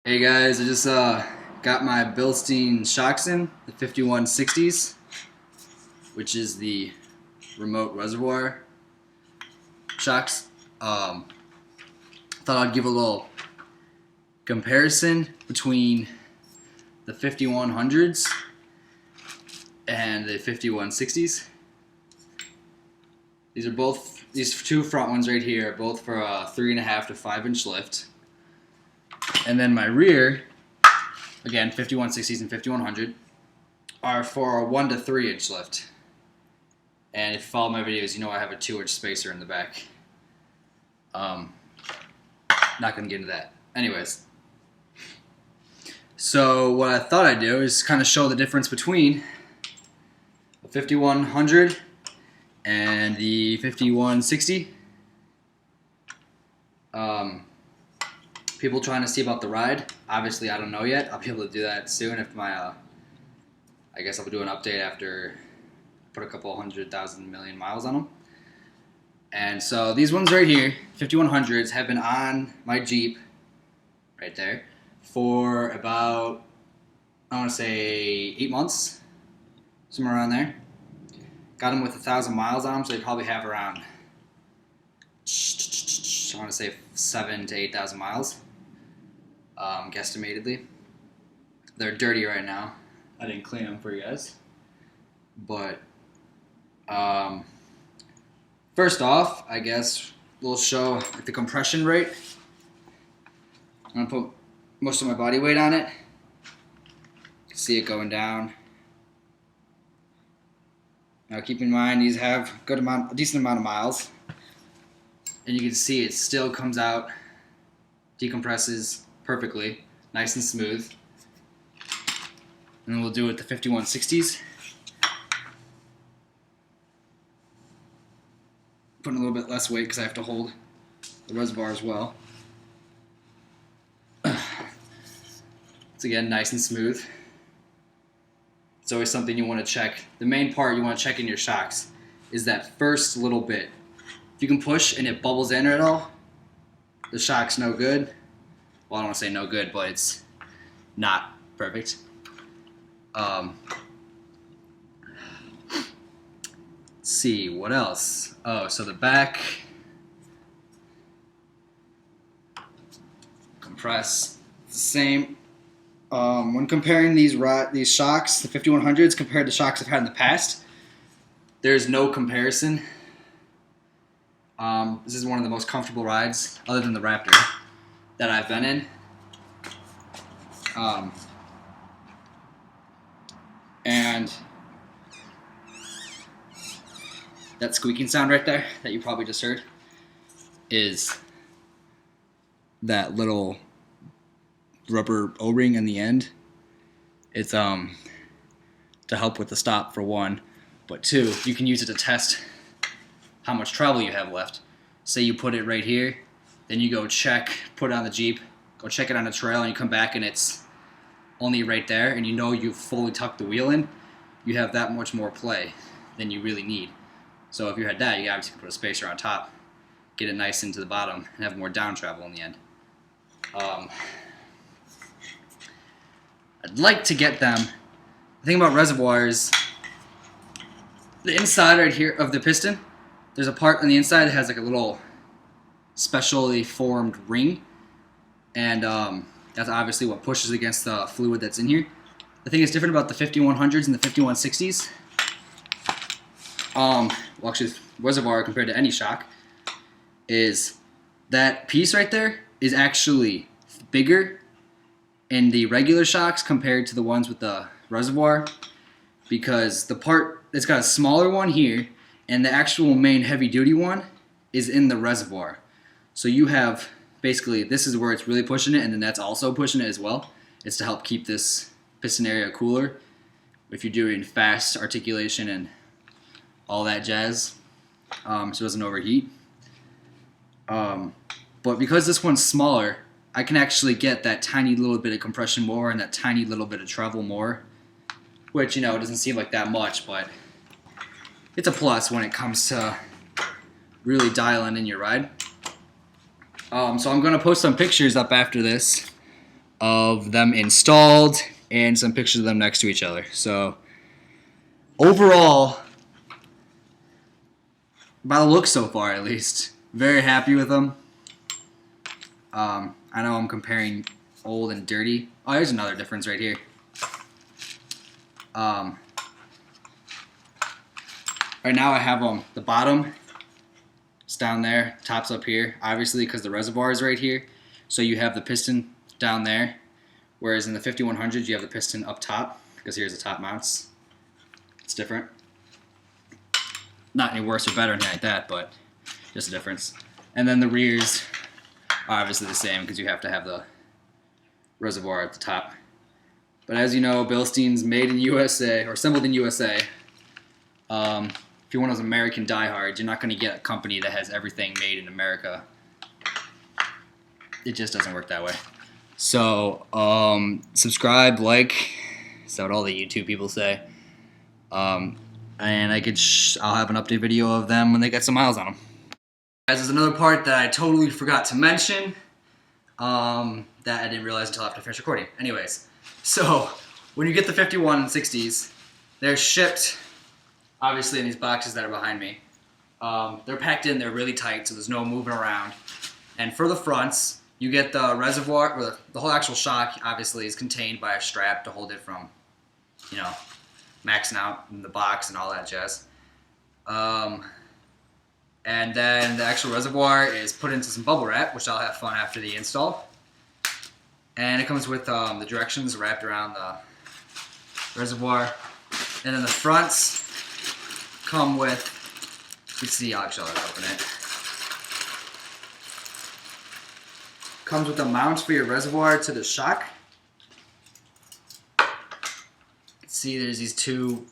Hey guys, I just got my Bilstein shocks in, the 5160s, which is the remote reservoir shocks. Thought I'd give a little comparison between the 5100s and the 5160s. These two front ones right here are both for a 3.5 to 5 inch lift. And then my rear, again, 5160s and 5100, are for a 1 to 3 inch lift. And if you follow my videos, you know I have a 2 inch spacer in the back. Not going to get into that. Anyways. So what I thought I'd do is kind of show the difference between the 5100 and the 5160. People trying to see about the ride. Obviously, I don't know yet. I'll be able to do that soon if my, I guess I'll do an update after I put a couple 100,000 million miles on them. And so these ones right here, 5100s, have been on my Jeep, right there, for about, I want to say 8 months, somewhere around there. Got them with 1,000 miles on them, so they probably have around, I want to say 7,000 to 8,000 miles. Guesstimatedly. They're dirty right now. I didn't clean them for you guys. But first off, I guess we'll show the compression rate. I'm going to put most of my body weight on it. You can see it going down. Now keep in mind these have a decent amount of miles. And you can see it still comes out, decompresses perfectly, nice and smooth. And then we'll do it with the 5160s. Putting a little bit less weight because I have to hold the reservoir as well. It's again nice and smooth. It's always something you want to check. The main part you want to check in your shocks is that first little bit. If you can push and it bubbles in at all, the shock's no good. Well, I don't want to say no good, but it's not perfect. Let's see, what else? Oh, so the back, compress, it's the same. When comparing these shocks, the 5100s, compared to shocks I've had in the past, there's no comparison. This is one of the most comfortable rides, other than the Raptor, that I've been in. And that squeaking sound right there that you probably just heard is that little rubber O-ring in the end. It's to help with the stop for one, but two, you can use it to test how much travel you have left. Say you put it right here, then you go check, put it on the Jeep, go check it on the trail, and you come back and it's only right there, and you know you've fully tucked the wheel in, you have that much more play than you really need. So if you had that, you obviously could put a spacer on top, get it nice into the bottom, and have more down travel in the end. I'd like to get them. The thing about reservoirs, the inside right here of the piston, there's a part on the inside that has like a little specially formed ring, and that's obviously what pushes against the fluid that's in here. The thing that's different about the 5100s and the 5160s, well actually reservoir compared to any shock, is that piece right there is actually bigger in the regular shocks compared to the ones with the reservoir, because the part that's got a smaller one here and the actual main heavy duty one is in the reservoir. So you have basically, this is where it's really pushing it, and then that's also pushing it as well. It's to help keep this piston area cooler if you're doing fast articulation and all that jazz, so it doesn't overheat. But because this one's smaller, I can actually get that tiny little bit of compression more and that tiny little bit of travel more, which, you know, doesn't seem like that much, but it's a plus when it comes to really dialing in your ride. So I'm going to post some pictures up after this of them installed and some pictures of them next to each other. So overall, by the look so far at least, very happy with them. I know I'm comparing old and dirty. Oh, here's another difference right here. Right now I have them, the bottom is down there, top's up here, obviously because the reservoir is right here. So you have the piston down there, whereas in the 5100s you have the piston up top, because here's the top mounts. It's different. Not any worse or better or anything like that, but just a difference. And then the rears are obviously the same because you have to have the reservoir at the top. But as you know, Bilstein's made in USA, or assembled in USA. If you're one of those American diehards, you're not going to get a company that has everything made in America. It just doesn't work that way. So, subscribe, like, is that what all the YouTube people say? And I'll have an update video of them when they get some miles on them. Guys, there's another part that I totally forgot to mention, that I didn't realize until after I finished recording. Anyways, so when you get the 5160s, they're shipped, obviously, in these boxes that are behind me. They're packed in, they're really tight, so there's no moving around. And for the fronts, you get the reservoir, or the whole actual shock, obviously, is contained by a strap to hold it from, you know, maxing out in the box and all that jazz. And then the actual reservoir is put into some bubble wrap, which I'll have fun after the install. And it comes with the directions wrapped around the reservoir. And then the fronts come with, you can see, actually I'll open it. Comes with a mount for your reservoir to the shock. You can see there's these two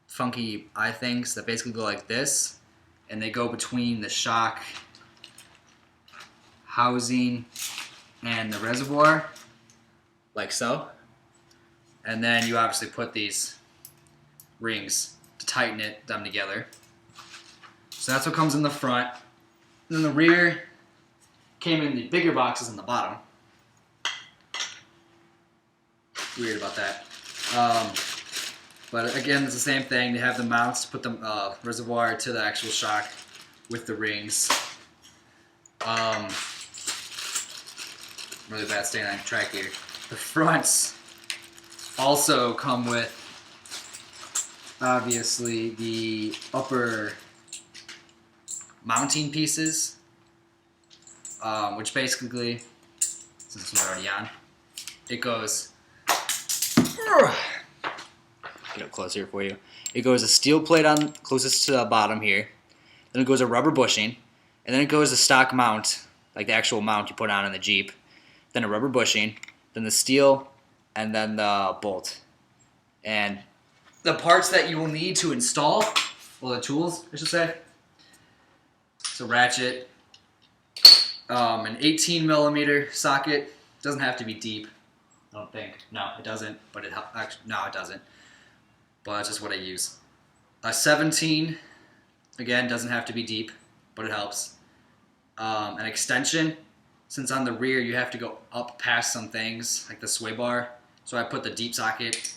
funky eye things that basically go like this, and they go between the shock housing and the reservoir, like so. And then you obviously put these rings to tighten them together. So that's what comes in the front. And then the rear came in the bigger boxes in the bottom. Weird about that. But again, it's the same thing. They have the mounts to put the reservoir to the actual shock with the rings. Really bad staying on track here. The fronts also come with, obviously, the upper mounting pieces, which basically, since this one's already on, it goes, get up close here for you. It goes a steel plate on closest to the bottom here, then it goes a rubber bushing, and then it goes a stock mount, like the actual mount you put on in the Jeep, then a rubber bushing, then the steel, and then the bolt. And the parts that you will need to install, well, the tools, I should say, it's a ratchet, an 18 millimeter socket. Doesn't have to be deep, I don't think. No, it doesn't, but no, it doesn't. But that's just what I use. A 17, again, doesn't have to be deep, but it helps. An extension, since on the rear you have to go up past some things, like the sway bar. So I put the deep socket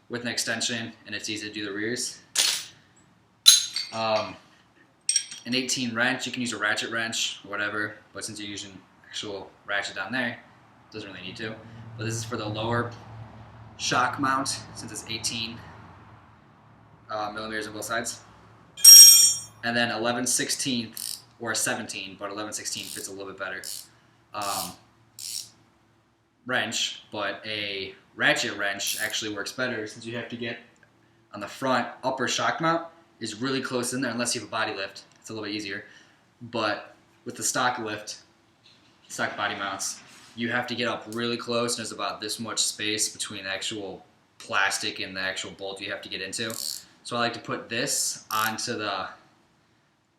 with an extension, and it's easy to do the rears. An 18 wrench, you can use a ratchet wrench or whatever, but since you're using actual ratchet down there, it doesn't really need to. But this is for the lower shock mount, since it's 18 millimeters on both sides. And then 11/16 or a 17, but 11/16 fits a little bit better. Wrench, but a ratchet wrench actually works better since you have to get on the front upper shock mount is really close in there, unless you have a body lift. It's a little bit easier. But with the stock lift, stock body mounts, you have to get up really close, and there's about this much space between the actual plastic and the actual bolt you have to get into. So I like to put this onto the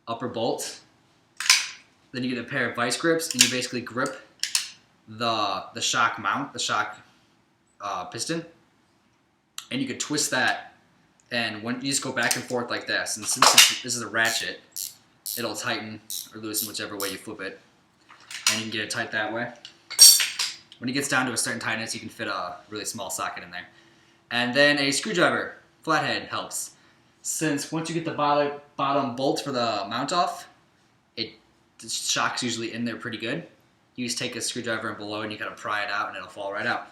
upper bolt. Then you get a pair of vice grips, and you basically grip the shock mount, the shock piston, and you can twist that, and when you just go back and forth like this, and since this is a ratchet, it'll tighten or loosen whichever way you flip it, and you can get it tight that way. When it gets down to a certain tightness, you can fit a really small socket in there. And then a screwdriver, flathead, helps. Since once you get the bottom bolt for the mount off, the shock's usually in there pretty good. You just take a screwdriver and below and you kind of pry it out and it'll fall right out.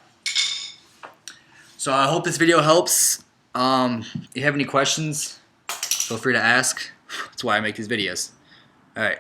So I hope this video helps. If you have any questions, feel free to ask. That's why I make these videos. All right.